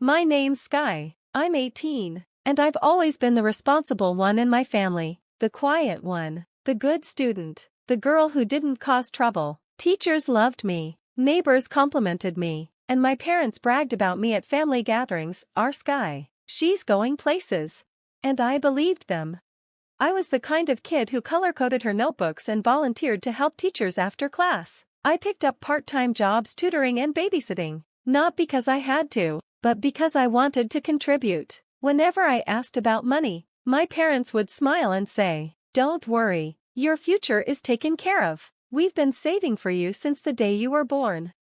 My name's Skye. I'm 18, and I've always been the responsible one in my family, the quiet one, the good student, the girl who didn't cause trouble. Teachers loved me, neighbors complimented me, and my parents bragged about me at family gatherings. Our Skye, she's going places. And I believed them. I was the kind of kid who color-coded her notebooks and volunteered to help teachers after class. I picked up part-time jobs tutoring and babysitting, not because I had to, but because I wanted to contribute. Whenever I asked about money, my parents would smile and say, "Don't worry, your future is taken care of. We've been saving for you since the day you were born."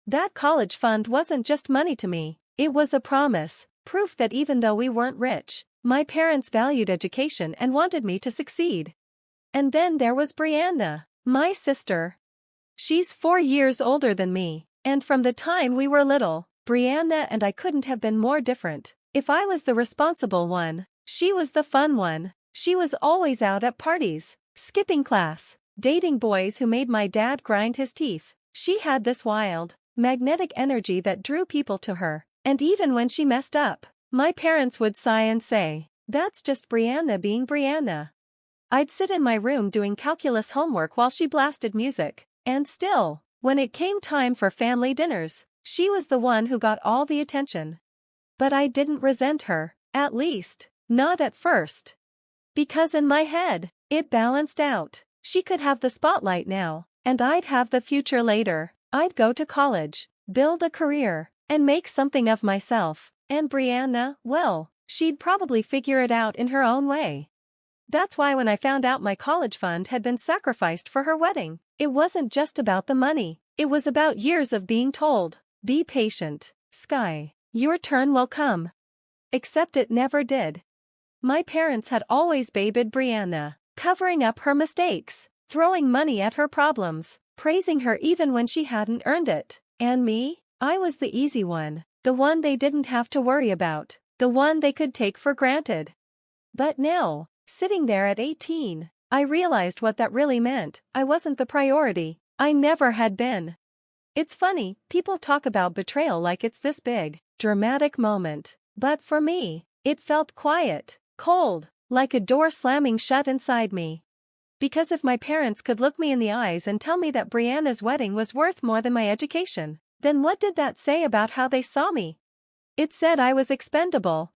That college fund wasn't just money to me, it was a promise, proof that even though we weren't rich, my parents valued education and wanted me to succeed. And then there was Brianna, my sister. She's 4 years older than me, and from the time we were little, Brianna and I couldn't have been more different. If I was the responsible one, she was the fun one. She was always out at parties, skipping class, dating boys who made my dad grind his teeth. She had this wild, magnetic energy that drew people to her, and even when she messed up, my parents would sigh and say, "That's just Brianna being Brianna." I'd sit in my room doing calculus homework while she blasted music, and still, when it came time for family dinners, she was the one who got all the attention. But I didn't resent her, at least, not at first. Because in my head, it balanced out. She could have the spotlight now, and I'd have the future later. I'd go to college, build a career, and make something of myself. And Brianna, well, she'd probably figure it out in her own way. That's why when I found out my college fund had been sacrificed for her wedding, it wasn't just about the money, it was about years of being told, "Be patient, Skye. Your turn will come." Except it never did. My parents had always babied Brianna, covering up her mistakes, throwing money at her problems, praising her even when she hadn't earned it. And me? I was the easy one. The one they didn't have to worry about, the one they could take for granted. But now, sitting there at 18, I realized what that really meant. I wasn't the priority. I never had been. It's funny, people talk about betrayal like it's this big, dramatic moment. But for me, it felt quiet, cold, like a door slamming shut inside me. Because if my parents could look me in the eyes and tell me that Brianna's wedding was worth more than my education, then what did that say about how they saw me? It said I was expendable.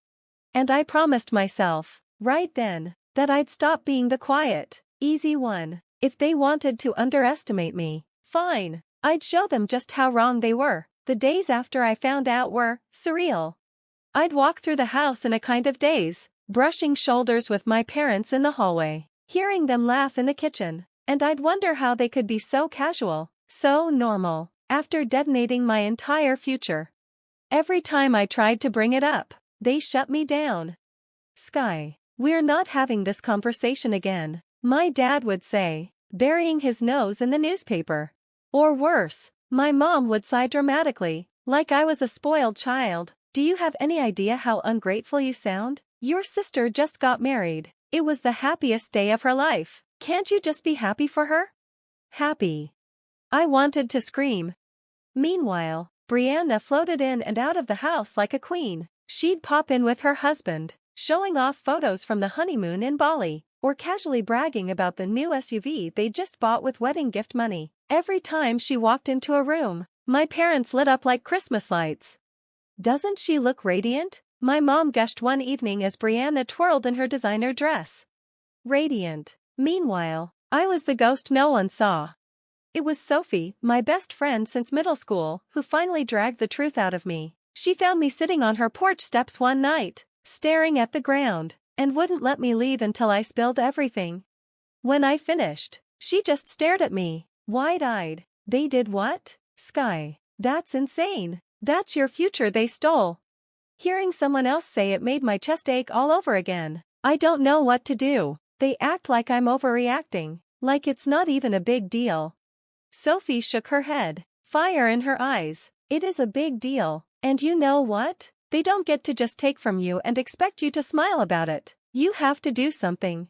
And I promised myself, right then, that I'd stop being the quiet, easy one. If they wanted to underestimate me, fine, I'd show them just how wrong they were. The days after I found out were surreal. I'd walk through the house in a kind of daze, brushing shoulders with my parents in the hallway, hearing them laugh in the kitchen, and I'd wonder how they could be so casual, so normal, after detonating my entire future. Every time I tried to bring it up, they shut me down. "Skye, we're not having this conversation again," my dad would say, burying his nose in the newspaper. Or worse, my mom would sigh dramatically, like I was a spoiled child. "Do you have any idea how ungrateful you sound? Your sister just got married. It was the happiest day of her life. Can't you just be happy for her?" Happy. I wanted to scream. Meanwhile, Brianna floated in and out of the house like a queen. She'd pop in with her husband, showing off photos from the honeymoon in Bali, or casually bragging about the new SUV they just bought with wedding gift money. Every time she walked into a room, my parents lit up like Christmas lights. "Doesn't she look radiant?" my mom gushed one evening as Brianna twirled in her designer dress. Radiant. Meanwhile, I was the ghost no one saw. It was Sophie, my best friend since middle school, who finally dragged the truth out of me. She found me sitting on her porch steps one night, staring at the ground, and wouldn't let me leave until I spilled everything. When I finished, she just stared at me, wide-eyed. "They did what? Skye, that's insane. That's your future they stole." Hearing someone else say it made my chest ache all over again. I don't know what to do. They act like I'm overreacting, like it's not even a big deal. Sophie shook her head, fire in her eyes. "It is a big deal, and you know what? They don't get to just take from you and expect you to smile about it. You have to do something."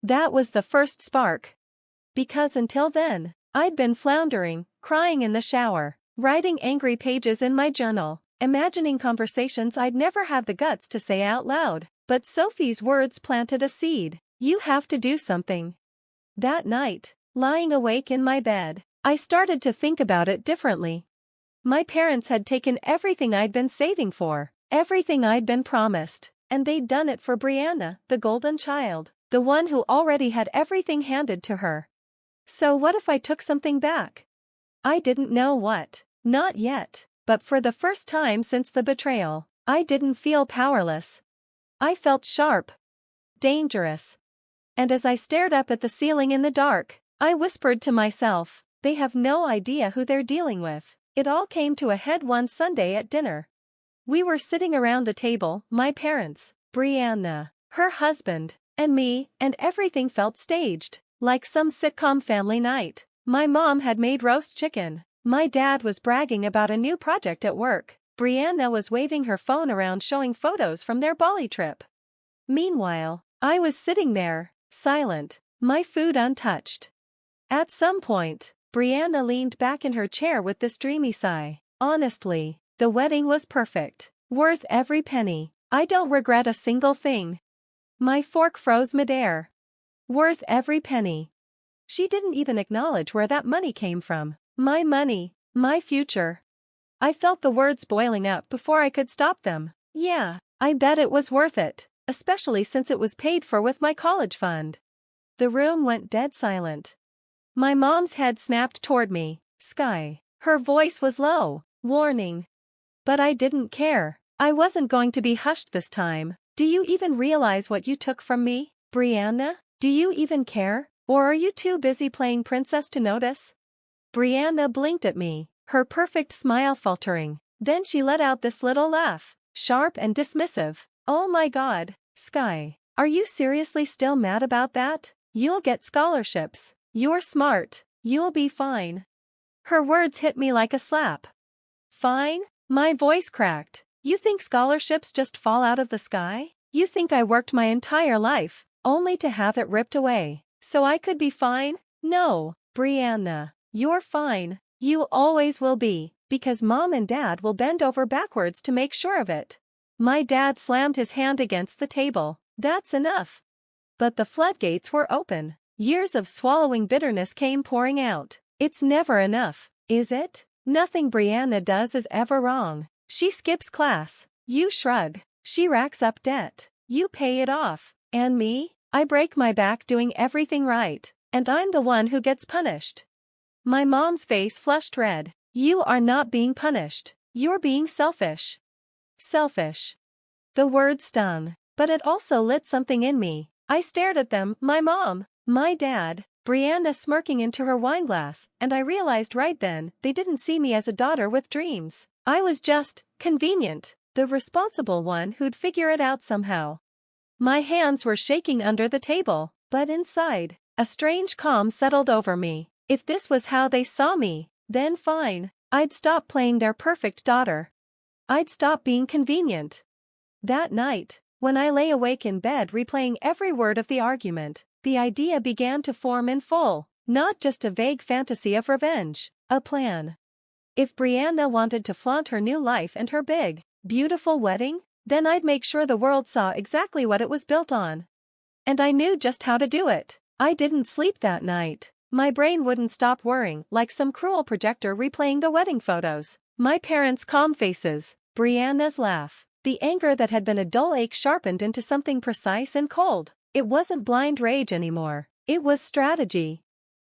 That was the first spark. Because until then, I'd been floundering, crying in the shower, writing angry pages in my journal, imagining conversations I'd never have the guts to say out loud. But Sophie's words planted a seed. You have to do something. That night, lying awake in my bed, I started to think about it differently. My parents had taken everything I'd been saving for, everything I'd been promised, and they'd done it for Brianna, the golden child, the one who already had everything handed to her. So what if I took something back? I didn't know what. Not yet, but for the first time since the betrayal, I didn't feel powerless. I felt sharp, dangerous. And as I stared up at the ceiling in the dark, I whispered to myself, they have no idea who they're dealing with. It all came to a head one Sunday at dinner. We were sitting around the table, my parents, Brianna, her husband, and me, and everything felt staged, like some sitcom family night. My mom had made roast chicken. My dad was bragging about a new project at work. Brianna was waving her phone around showing photos from their Bali trip. Meanwhile, I was sitting there, silent, my food untouched. At some point, Brianna leaned back in her chair with this dreamy sigh. Honestly, the wedding was perfect, worth every penny. I don't regret a single thing. My fork froze midair. Worth every penny. She didn't even acknowledge where that money came from. My money, my future. I felt the words boiling up before I could stop them. Yeah, I bet it was worth it, especially since it was paid for with my college fund. The room went dead silent. My mom's head snapped toward me. Skye. Her voice was low, warning. But I didn't care. I wasn't going to be hushed this time. Do you even realize what you took from me, Brianna? Do you even care? Or are you too busy playing princess to notice? Brianna blinked at me, her perfect smile faltering. Then she let out this little laugh, sharp and dismissive. Oh my God, Skye. Are you seriously still mad about that? You'll get scholarships. You're smart. You'll be fine. Her words hit me like a slap. Fine? My voice cracked. You think scholarships just fall out of the sky? You think I worked my entire life, only to have it ripped away, so I could be fine? No, Brianna. You're fine. You always will be, because Mom and Dad will bend over backwards to make sure of it. My dad slammed his hand against the table. That's enough. But the floodgates were open. Years of swallowing bitterness came pouring out. It's never enough, is it? Nothing Brianna does is ever wrong. She skips class. You shrug. She racks up debt. You pay it off. And me? I break my back doing everything right, and I'm the one who gets punished. My mom's face flushed red. You are not being punished. You're being selfish. Selfish. The word stung, but it also lit something in me. I stared at them, my mom, my dad, Brianna smirking into her wineglass, and I realized right then they didn't see me as a daughter with dreams. I was just convenient, the responsible one who'd figure it out somehow. My hands were shaking under the table, but inside, a strange calm settled over me. If this was how they saw me, then fine. I'd stop playing their perfect daughter. I'd stop being convenient. That night, when I lay awake in bed replaying every word of the argument, the idea began to form in full, not just a vague fantasy of revenge, a plan. If Brianna wanted to flaunt her new life and her big, beautiful wedding, then I'd make sure the world saw exactly what it was built on. And I knew just how to do it. I didn't sleep that night. My brain wouldn't stop whirring like some cruel projector replaying the wedding photos. My parents' calm faces, Brianna's laugh, the anger that had been a dull ache sharpened into something precise and cold. It wasn't blind rage anymore. It was strategy.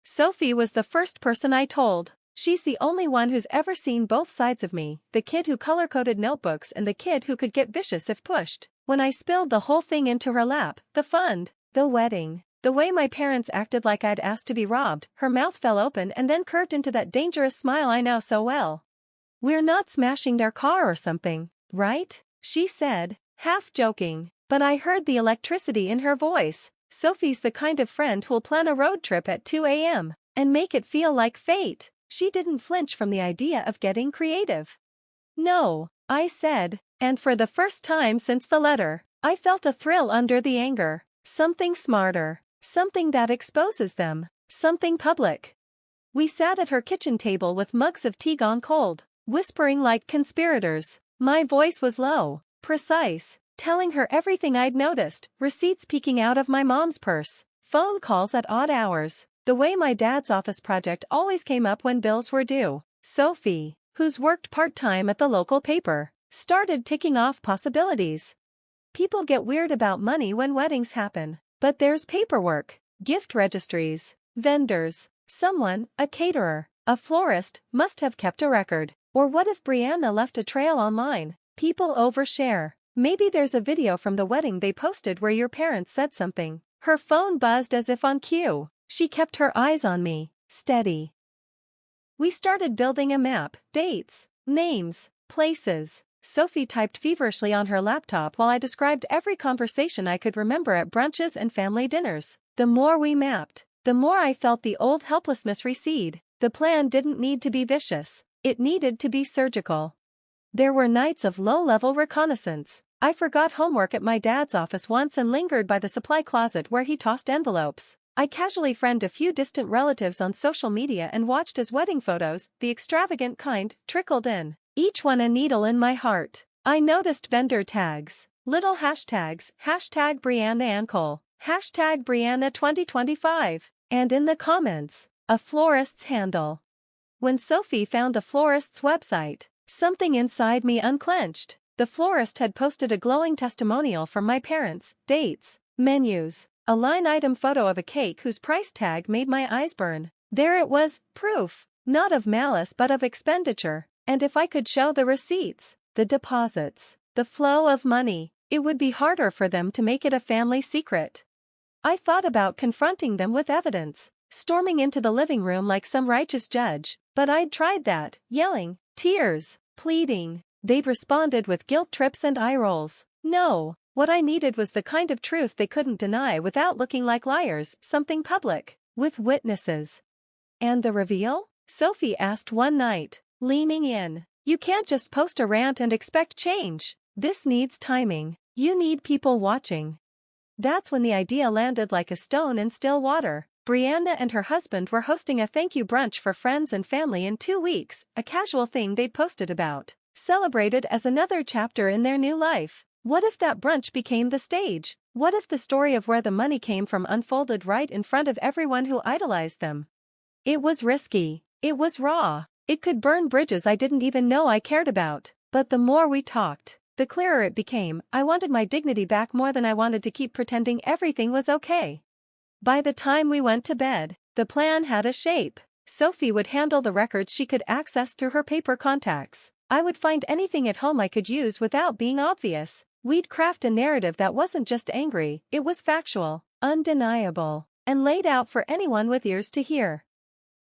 Sophie was the first person I told. She's the only one who's ever seen both sides of me, the kid who color-coded notebooks and the kid who could get vicious if pushed. When I spilled the whole thing into her lap, the fund, the wedding, the way my parents acted like I'd asked to be robbed, her mouth fell open and then curved into that dangerous smile I know so well. We're not smashing their car or something, right? She said, half joking, but I heard the electricity in her voice. Sophie's the kind of friend who'll plan a road trip at 2 a.m. and make it feel like fate. She didn't flinch from the idea of getting creative. No, I said, and for the first time since the letter, I felt a thrill under the anger. Something smarter, something that exposes them, something public. We sat at her kitchen table with mugs of tea gone cold, whispering like conspirators. My voice was low, precise, telling her everything I'd noticed, receipts peeking out of my mom's purse, phone calls at odd hours, the way my dad's office project always came up when bills were due. Sophie, who's worked part-time at the local paper, started ticking off possibilities. People get weird about money when weddings happen, but there's paperwork, gift registries, vendors, someone, a caterer, a florist, must have kept a record. Or what if Brianna left a trail online? People overshare. Maybe there's a video from the wedding they posted where your parents said something. Her phone buzzed as if on cue. She kept her eyes on me, steady. We started building a map, dates, names, places. Sophie typed feverishly on her laptop while I described every conversation I could remember at brunches and family dinners. The more we mapped, the more I felt the old helplessness recede. The plan didn't need to be vicious. It needed to be surgical. There were nights of low-level reconnaissance. I forgot homework at my dad's office once and lingered by the supply closet where he tossed envelopes. I casually friended a few distant relatives on social media and watched as wedding photos, the extravagant kind, trickled in, each one a needle in my heart. I noticed vendor tags, little hashtags, hashtag Brianna Ancol, hashtag Brianna 2025, and in the comments, a florist's handle. When Sophie found the florist's website, something inside me unclenched. The florist had posted a glowing testimonial from my parents, dates, menus, a line-item photo of a cake whose price tag made my eyes burn. There it was, proof, not of malice but of expenditure, and if I could show the receipts, the deposits, the flow of money, it would be harder for them to make it a family secret. I thought about confronting them with evidence, storming into the living room like some righteous judge, but I'd tried that, yelling, tears, pleading. They'd responded with guilt trips and eye rolls. No, what I needed was the kind of truth they couldn't deny without looking like liars, something public, with witnesses. And the reveal? Sophie asked one night, leaning in. You can't just post a rant and expect change. This needs timing. You need people watching. That's when the idea landed like a stone in still water. Brianna and her husband were hosting a thank you brunch for friends and family in 2 weeks, a casual thing they'd posted about, celebrated as another chapter in their new life. What if that brunch became the stage? What if the story of where the money came from unfolded right in front of everyone who idolized them? It was risky. It was raw. It could burn bridges I didn't even know I cared about. But the more we talked, the clearer it became. I wanted my dignity back more than I wanted to keep pretending everything was okay. By the time we went to bed, the plan had a shape. Sophie would handle the records she could access through her paper contacts. I would find anything at home I could use without being obvious. We'd craft a narrative that wasn't just angry, it was factual, undeniable, and laid out for anyone with ears to hear.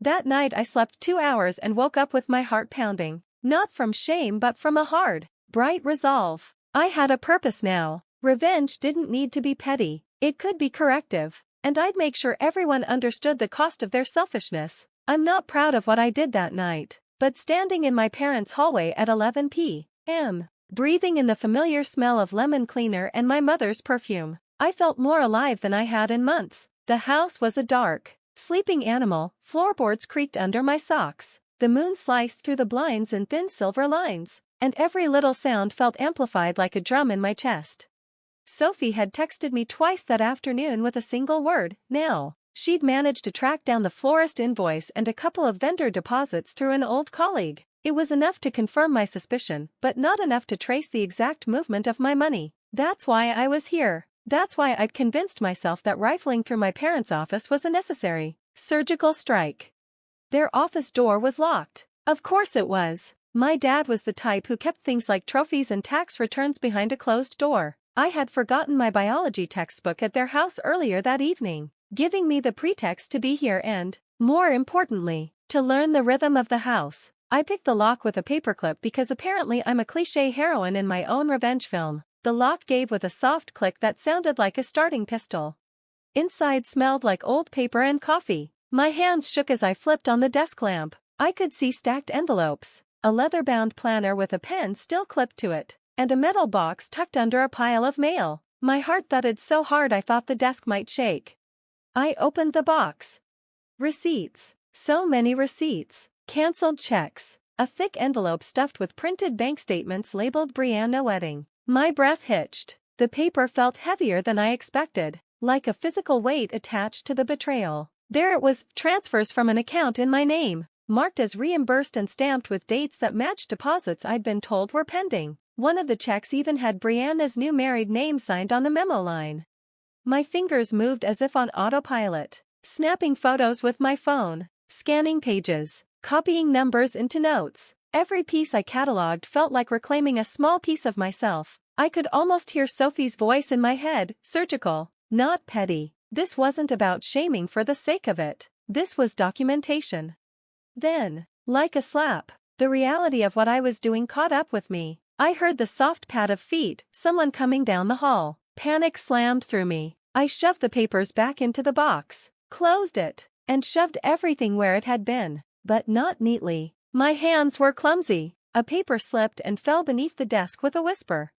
That night I slept 2 hours and woke up with my heart pounding, not from shame but from a hard, bright resolve. I had a purpose now. Revenge didn't need to be petty, it could be corrective. And I'd make sure everyone understood the cost of their selfishness. I'm not proud of what I did that night, but standing in my parents' hallway at 11 p.m., breathing in the familiar smell of lemon cleaner and my mother's perfume, I felt more alive than I had in months. The house was a dark, sleeping animal, floorboards creaked under my socks, the moon sliced through the blinds in thin silver lines, and every little sound felt amplified like a drum in my chest. Sophie had texted me twice that afternoon with a single word, now. She'd managed to track down the florist invoice and a couple of vendor deposits through an old colleague. It was enough to confirm my suspicion, but not enough to trace the exact movement of my money. That's why I was here. That's why I'd convinced myself that rifling through my parents' office was a necessary, surgical strike. Their office door was locked. Of course it was. My dad was the type who kept things like trophies and tax returns behind a closed door. I had forgotten my biology textbook at their house earlier that evening, giving me the pretext to be here and, more importantly, to learn the rhythm of the house. I picked the lock with a paperclip because apparently I'm a cliché heroine in my own revenge film. The lock gave with a soft click that sounded like a starting pistol. Inside smelled like old paper and coffee. My hands shook as I flipped on the desk lamp. I could see stacked envelopes, a leather-bound planner with a pen still clipped to it, and a metal box tucked under a pile of mail. My heart thudded so hard I thought the desk might shake. I opened the box. Receipts. So many receipts. Cancelled checks. a thick envelope stuffed with printed bank statements labeled Brianna Wedding. My breath hitched. The paper felt heavier than I expected, like a physical weight attached to the betrayal. There it was, transfers from an account in my name, marked as reimbursed and stamped with dates that matched deposits I'd been told were pending. One of the checks even had Brianna's new married name signed on the memo line. My fingers moved as if on autopilot, snapping photos with my phone, scanning pages, copying numbers into notes. Every piece I cataloged felt like reclaiming a small piece of myself. I could almost hear Sophie's voice in my head, surgical, not petty. This wasn't about shaming for the sake of it. This was documentation. Then, like a slap, the reality of what I was doing caught up with me. I heard the soft pad of feet, someone coming down the hall. Panic slammed through me. I shoved the papers back into the box, closed it, and shoved everything where it had been, but not neatly. My hands were clumsy. A paper slipped and fell beneath the desk with a whisper.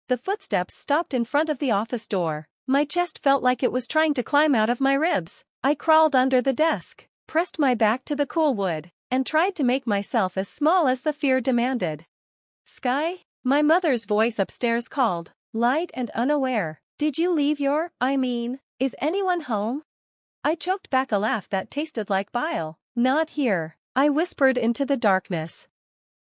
The footsteps stopped in front of the office door. My chest felt like it was trying to climb out of my ribs. I crawled under the desk, pressed my back to the cool wood, and tried to make myself as small as the fear demanded. "Skye?" My mother's voice upstairs called, light and unaware. "Did you leave is anyone home?" I choked back a laugh that tasted like bile. "Not here," I whispered into the darkness.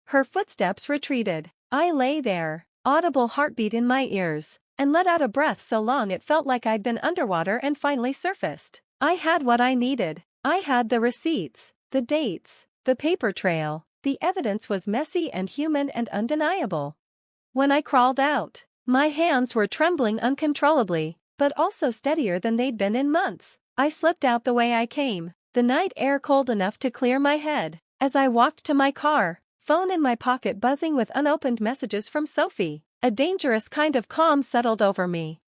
Her footsteps retreated. I lay there, audible heartbeat in my ears, and let out a breath so long it felt like I'd been underwater and finally surfaced. I had what I needed. I had the receipts, the dates, the paper trail. The evidence was messy and human and undeniable. When I crawled out, my hands were trembling uncontrollably, but also steadier than they'd been in months. I slipped out the way I came, the night air cold enough to clear my head. As I walked to my car, phone in my pocket buzzing with unopened messages from Sophie, a dangerous kind of calm settled over me.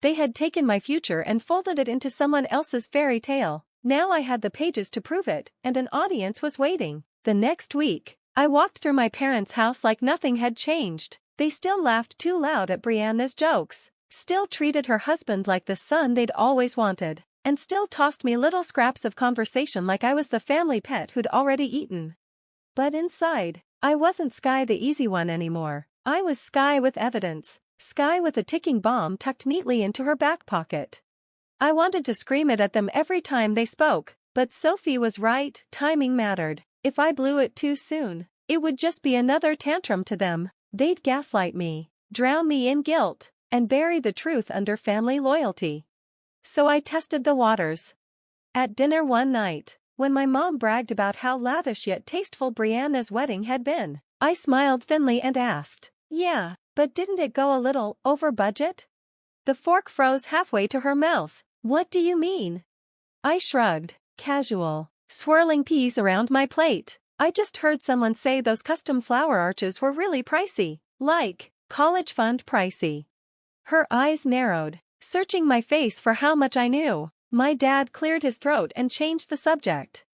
They had taken my future and folded it into someone else's fairy tale. Now I had the pages to prove it, and an audience was waiting. The next week, I walked through my parents' house like nothing had changed. They still laughed too loud at Brianna's jokes, still treated her husband like the son they'd always wanted, and still tossed me little scraps of conversation like I was the family pet who'd already eaten. But inside, I wasn't Skye the easy one anymore. I was Skye with evidence, Skye with a ticking bomb tucked neatly into her back pocket. I wanted to scream it at them every time they spoke, but Sophie was right, timing mattered. If I blew it too soon, it would just be another tantrum to them. They'd gaslight me, drown me in guilt, and bury the truth under family loyalty. So I tested the waters. At dinner one night, when my mom bragged about how lavish yet tasteful Brianna's wedding had been, I smiled thinly and asked, "Yeah, but didn't it go a little over budget?" The fork froze halfway to her mouth. "What do you mean?" I shrugged, casual, swirling peas around my plate. "I just heard someone say those custom flower arches were really pricey, like college fund pricey." Her eyes narrowed, searching my face for how much I knew. My dad cleared his throat and changed the subject.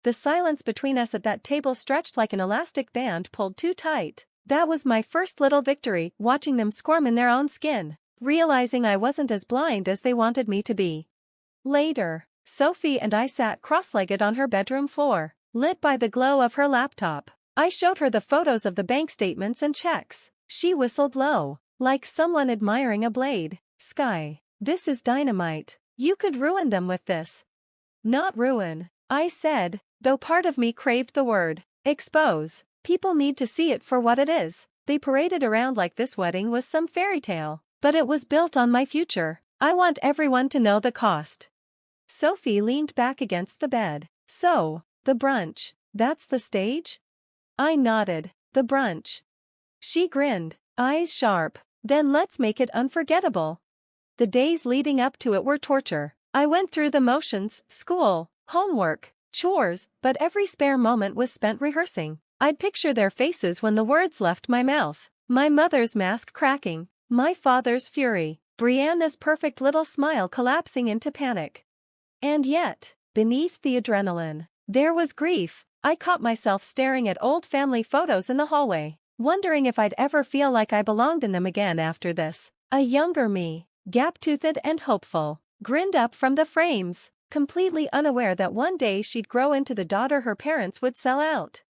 The silence between us at that table stretched like an elastic band pulled too tight. That was my first little victory, watching them squirm in their own skin, realizing I wasn't as blind as they wanted me to be. Later, Sophie and I sat cross-legged on her bedroom floor, lit by the glow of her laptop. I showed her the photos of the bank statements and checks. She whistled low, like someone admiring a blade. "Skye, this is dynamite. You could ruin them with this." "Not ruin," I said, though part of me craved the word. "Expose." People need to see it for what it is. They paraded around like this wedding was some fairy tale, but it was built on my future. I want everyone to know the cost. Sophie leaned back against the bed. "So, the brunch, that's the stage?" I nodded. "The brunch." She grinned, eyes sharp. "Then let's make it unforgettable." The days leading up to it were torture. I went through the motions, school, homework, chores, but every spare moment was spent rehearsing. I'd picture their faces when the words left my mouth. My mother's mask cracking, my father's fury, Brianna's perfect little smile collapsing into panic. And yet, beneath the adrenaline, there was grief. I caught myself staring at old family photos in the hallway, wondering if I'd ever feel like I belonged in them again after this. A younger me, gap-toothed and hopeful, grinned up from the frames, completely unaware that one day she'd grow into the daughter her parents would sell out.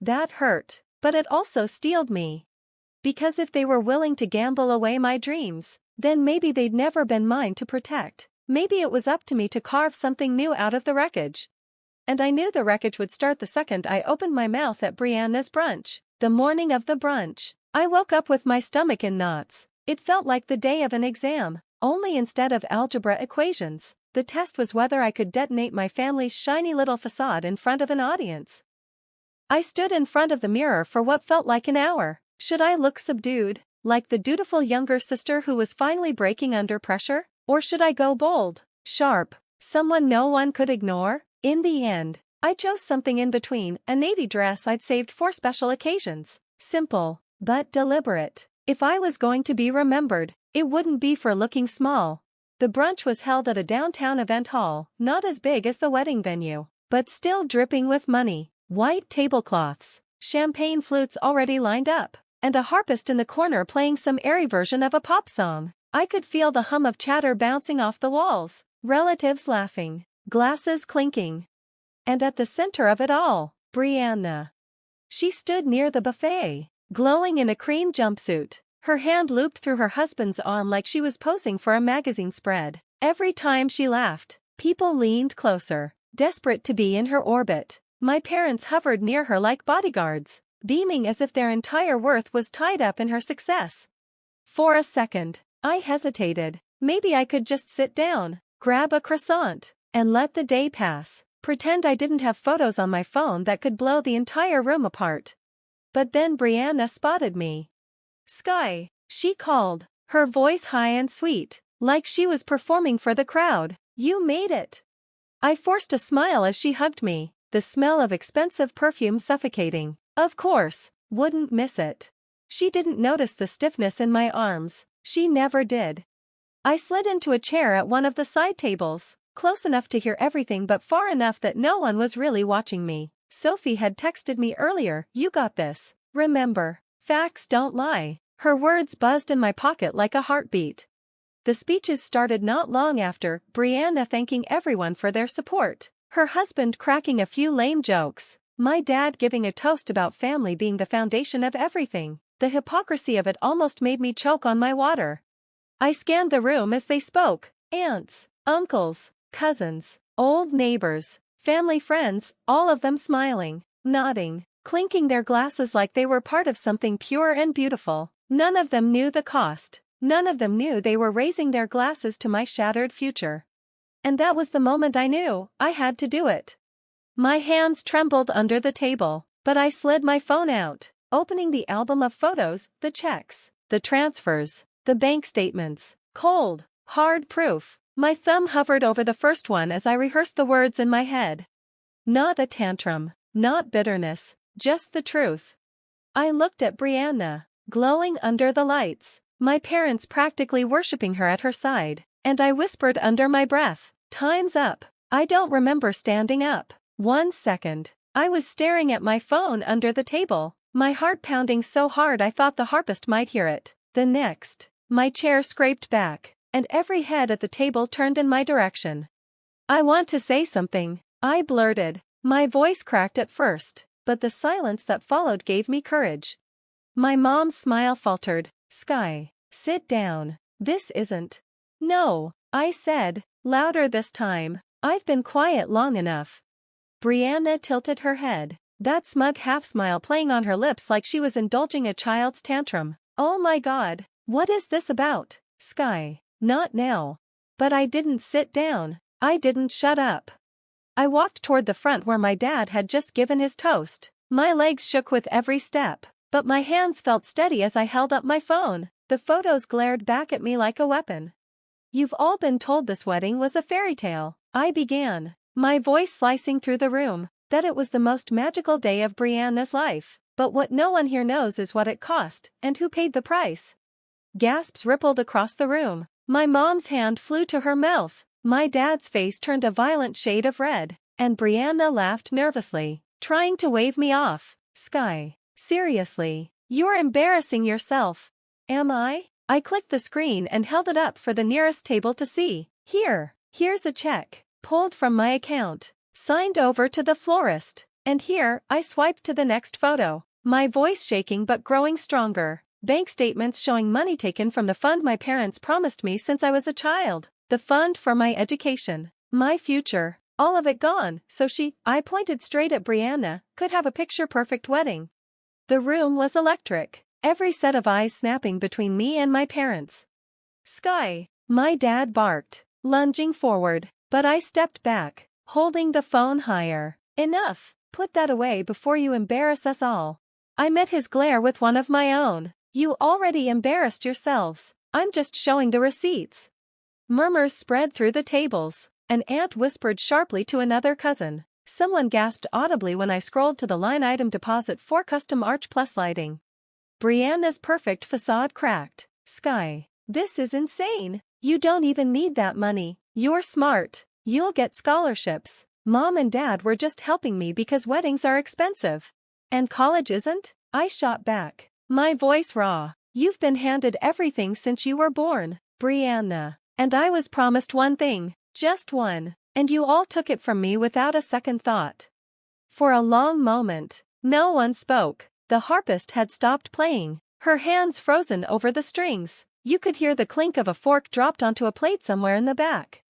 That hurt, but it also steeled me. Because if they were willing to gamble away my dreams, then maybe they'd never been mine to protect. Maybe it was up to me to carve something new out of the wreckage. And I knew the wreckage would start the second I opened my mouth at Brianna's brunch. The morning of the brunch, I woke up with my stomach in knots. It felt like the day of an exam, only instead of algebra equations, the test was whether I could detonate my family's shiny little facade in front of an audience. I stood in front of the mirror for what felt like an hour. Should I look subdued, like the dutiful younger sister who was finally breaking under pressure? Or should I go bold, sharp, someone no one could ignore? In the end, I chose something in between, a navy dress I'd saved for special occasions. Simple, but deliberate. If I was going to be remembered, it wouldn't be for looking small. The brunch was held at a downtown event hall, not as big as the wedding venue, but still dripping with money. White tablecloths, champagne flutes already lined up, and a harpist in the corner playing some airy version of a pop song. I could feel the hum of chatter bouncing off the walls, relatives laughing, glasses clinking. And at the center of it all, Brianna. She stood near the buffet, glowing in a cream jumpsuit, her hand looped through her husband's arm like she was posing for a magazine spread. Every time she laughed, people leaned closer, desperate to be in her orbit. My parents hovered near her like bodyguards, beaming as if their entire worth was tied up in her success. For a second, I hesitated. Maybe I could just sit down, grab a croissant, and let the day pass, pretend I didn't have photos on my phone that could blow the entire room apart. But then Brianna spotted me. "Skye," she called, her voice high and sweet, like she was performing for the crowd. "You made it." I forced a smile as she hugged me, the smell of expensive perfume suffocating. Of course, wouldn't miss it. She didn't notice the stiffness in my arms. She never did. I slid into a chair at one of the side tables, close enough to hear everything but far enough that no one was really watching me. Sophie had texted me earlier, "You got this. Remember, facts don't lie." Her words buzzed in my pocket like a heartbeat. The speeches started not long after, Brianna thanking everyone for their support, her husband cracking a few lame jokes, my dad giving a toast about family being the foundation of everything. The hypocrisy of it almost made me choke on my water. I scanned the room as they spoke, aunts, uncles, cousins, old neighbors, family friends, all of them smiling, nodding, clinking their glasses like they were part of something pure and beautiful. None of them knew the cost. None of them knew they were raising their glasses to my shattered future. And that was the moment I knew I had to do it. My hands trembled under the table, but I slid my phone out, opening the album of photos, the checks, the transfers, the bank statements. Cold, hard proof. My thumb hovered over the first one as I rehearsed the words in my head. Not a tantrum, not bitterness, just the truth. I looked at Brianna, glowing under the lights, my parents practically worshipping her at her side, and I whispered under my breath, "Time's up." I don't remember standing up. 1 second, I was staring at my phone under the table, my heart pounding so hard I thought the harpist might hear it. The next, my chair scraped back, and every head at the table turned in my direction. "I want to say something," I blurted. My voice cracked at first, but the silence that followed gave me courage. My mom's smile faltered. "Skye, sit down. This isn't." "No," I said, louder this time. "I've been quiet long enough." Brianna tilted her head, that smug half-smile playing on her lips like she was indulging a child's tantrum. "Oh my God, what is this about, Skye?" "Not now." But I didn't sit down. I didn't shut up. I walked toward the front where my dad had just given his toast. My legs shook with every step, but my hands felt steady as I held up my phone. The photos glared back at me like a weapon. "You've all been told this wedding was a fairy tale," I began, my voice slicing through the room, "that it was the most magical day of Brianna's life. But what no one here knows is what it cost, and who paid the price." Gasps rippled across the room. My mom's hand flew to her mouth, my dad's face turned a violent shade of red, and Brianna laughed nervously, trying to wave me off. "Skye, seriously, you're embarrassing yourself." "Am I?" I clicked the screen and held it up for the nearest table to see. Here's a check, pulled from my account, signed over to the florist. And here, I swiped to the next photo. My voice shaking but growing stronger. Bank statements showing money taken from the fund my parents promised me since I was a child. The fund for my education. My future. All of it gone, so I pointed straight at Brianna, could have a picture-perfect wedding. The room was electric. Every set of eyes snapping between me and my parents. Skye, my dad barked, lunging forward, but I stepped back, holding the phone higher. Enough, put that away before you embarrass us all. I met his glare with one of my own. You already embarrassed yourselves. I'm just showing the receipts. Murmurs spread through the tables. An aunt whispered sharply to another cousin. Someone gasped audibly when I scrolled to the line item deposit for custom arch plus lighting. Brianna's perfect facade cracked. Skye, this is insane. You don't even need that money. You're smart. You'll get scholarships. Mom and Dad were just helping me because weddings are expensive. And college isn't? I shot back. My voice raw. You've been handed everything since you were born, Brianna. And I was promised one thing, just one, and you all took it from me without a second thought. For a long moment, no one spoke. The harpist had stopped playing, her hands frozen over the strings. You could hear the clink of a fork dropped onto a plate somewhere in the back.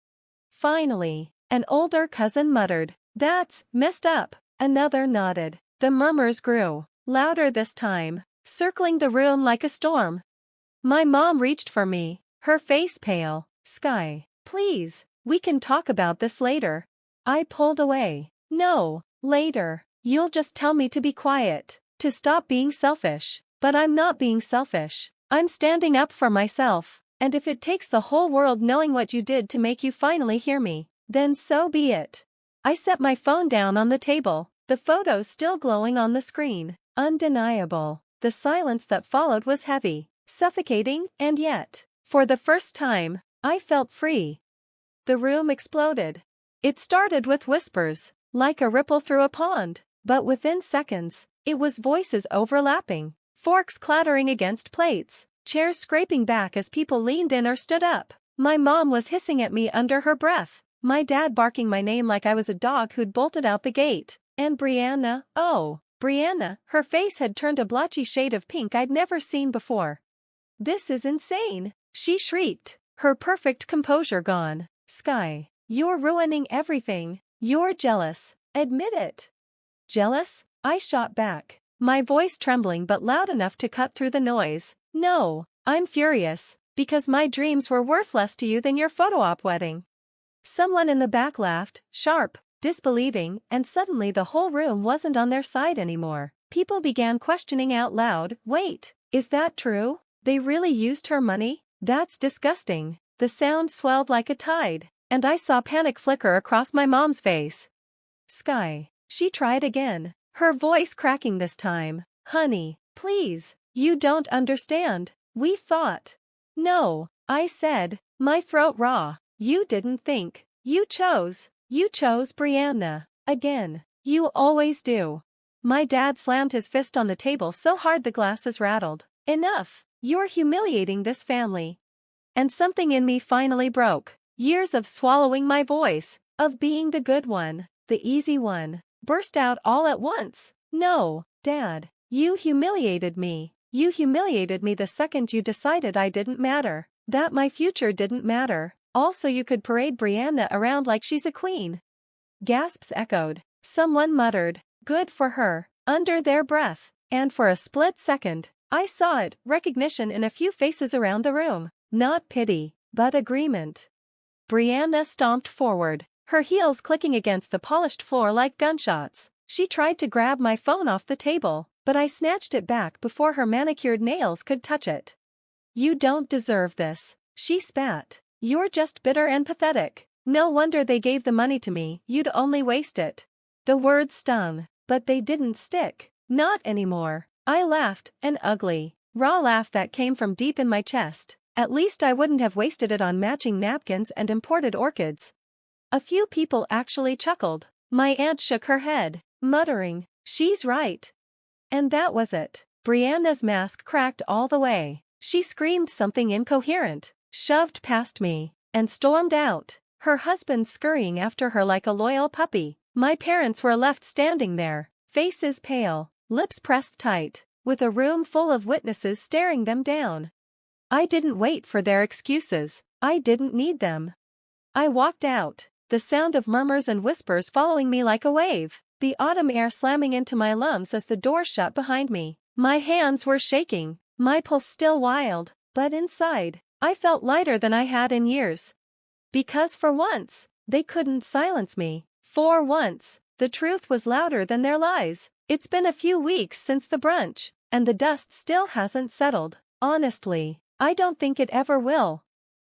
Finally, an older cousin muttered, "That's messed up." Another nodded. The murmurs grew, louder this time, circling the room like a storm. My mom reached for me, her face pale. "Skye, please, we can talk about this later." I pulled away. "No, later. You'll just tell me to be quiet, to stop being selfish." But I'm not being selfish. I'm standing up for myself, and if it takes the whole world knowing what you did to make you finally hear me, then so be it. I set my phone down on the table, the photos still glowing on the screen. Undeniable. The silence that followed was heavy, suffocating, and yet, for the first time, I felt free. The room exploded. It started with whispers, like a ripple through a pond, but within seconds, it was voices overlapping, forks clattering against plates, chairs scraping back as people leaned in or stood up. My mom was hissing at me under her breath, my dad barking my name like I was a dog who'd bolted out the gate, and Brianna, oh, Brianna, her face had turned a blotchy shade of pink I'd never seen before. "This is insane," she shrieked, her perfect composure gone. "Skye, you're ruining everything. You're jealous. Admit it." "Jealous?" I shot back, my voice trembling but loud enough to cut through the noise. "No, I'm furious, because my dreams were worth less to you than your photo-op wedding." Someone in the back laughed, sharp, disbelieving, and suddenly the whole room wasn't on their side anymore. People began questioning out loud, "Wait, is that true? They really used her money? That's disgusting." The sound swelled like a tide, and I saw panic flicker across my mom's face. "Skye," she tried again, her voice cracking this time. "Honey, please, you don't understand. We thought." "No," I said, my throat raw. "You didn't think. You chose Brianna. Again. You always do." My dad slammed his fist on the table so hard the glasses rattled. "Enough. You're humiliating this family." And something in me finally broke. Years of swallowing my voice, of being the good one, the easy one, burst out all at once. "No, Dad, you humiliated me. You humiliated me the second you decided I didn't matter, that my future didn't matter, all so you could parade Brianna around like she's a queen." Gasps echoed. Someone muttered, "Good for her," under their breath, and for a split second, I saw it, recognition in a few faces around the room. Not pity, but agreement. Brianna stomped forward, her heels clicking against the polished floor like gunshots. She tried to grab my phone off the table, but I snatched it back before her manicured nails could touch it. "You don't deserve this," she spat. "You're just bitter and pathetic. No wonder they gave the money to me, you'd only waste it." The words stung, but they didn't stick. Not anymore. I laughed, an ugly, raw laugh that came from deep in my chest. At least I wouldn't have wasted it on matching napkins and imported orchids. A few people actually chuckled. My aunt shook her head, muttering, "She's right." And that was it. Brianna's mask cracked all the way. She screamed something incoherent, shoved past me, and stormed out, her husband scurrying after her like a loyal puppy. My parents were left standing there, faces pale, lips pressed tight, with a room full of witnesses staring them down. I didn't wait for their excuses, I didn't need them. I walked out, the sound of murmurs and whispers following me like a wave, the autumn air slamming into my lungs as the door shut behind me. My hands were shaking, my pulse still wild, but inside, I felt lighter than I had in years. Because for once, they couldn't silence me. For once, the truth was louder than their lies. It's been a few weeks since the brunch, and the dust still hasn't settled. Honestly, I don't think it ever will.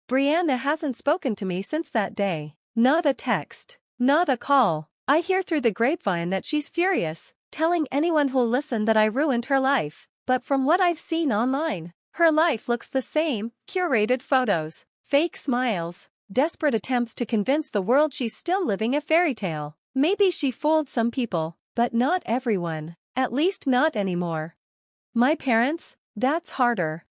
Brianna hasn't spoken to me since that day. Not a text, not a call. I hear through the grapevine that she's furious, telling anyone who'll listen that I ruined her life. But from what I've seen online, her life looks the same: curated photos, fake smiles, desperate attempts to convince the world she's still living a fairy tale. Maybe she fooled some people, but not everyone. At least not anymore. My parents? That's harder.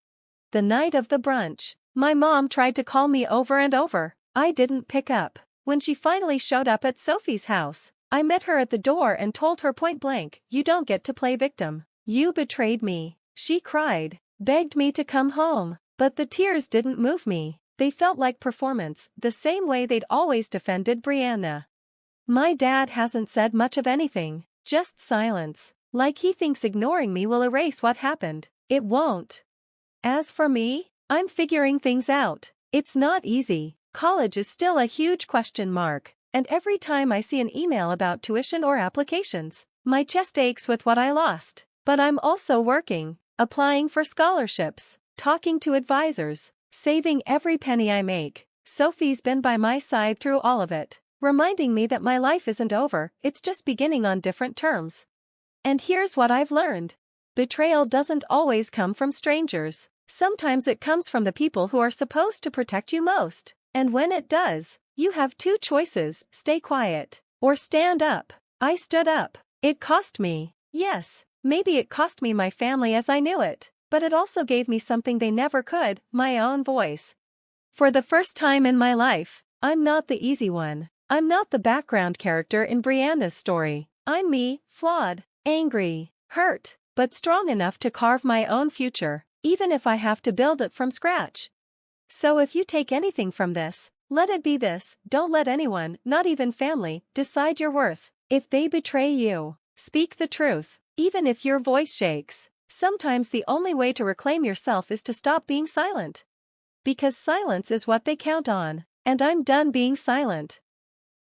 The night of the brunch, my mom tried to call me over and over. I didn't pick up. When she finally showed up at Sophie's house, I met her at the door and told her point blank, "You don't get to play victim. You betrayed me." She cried, begged me to come home, but the tears didn't move me. They felt like performance, the same way they'd always defended Brianna. My dad hasn't said much of anything, just silence, like he thinks ignoring me will erase what happened. It won't. As for me, I'm figuring things out. It's not easy. College is still a huge question mark, and every time I see an email about tuition or applications, my chest aches with what I lost. But I'm also working, applying for scholarships, talking to advisors, saving every penny I make. Sophie's been by my side through all of it, reminding me that my life isn't over, it's just beginning on different terms. And here's what I've learned. Betrayal doesn't always come from strangers. Sometimes it comes from the people who are supposed to protect you most. And when it does, you have two choices: stay quiet or stand up. I stood up. It cost me. Yes, maybe it cost me my family as I knew it, but it also gave me something they never could: my own voice. For the first time in my life, I'm not the easy one. I'm not the background character in Brianna's story. I'm me, flawed, angry, hurt, but strong enough to carve my own future, even if I have to build it from scratch. So if you take anything from this, let it be this: don't let anyone, not even family, decide your worth. If they betray you, speak the truth, even if your voice shakes. Sometimes the only way to reclaim yourself is to stop being silent. Because silence is what they count on, and I'm done being silent.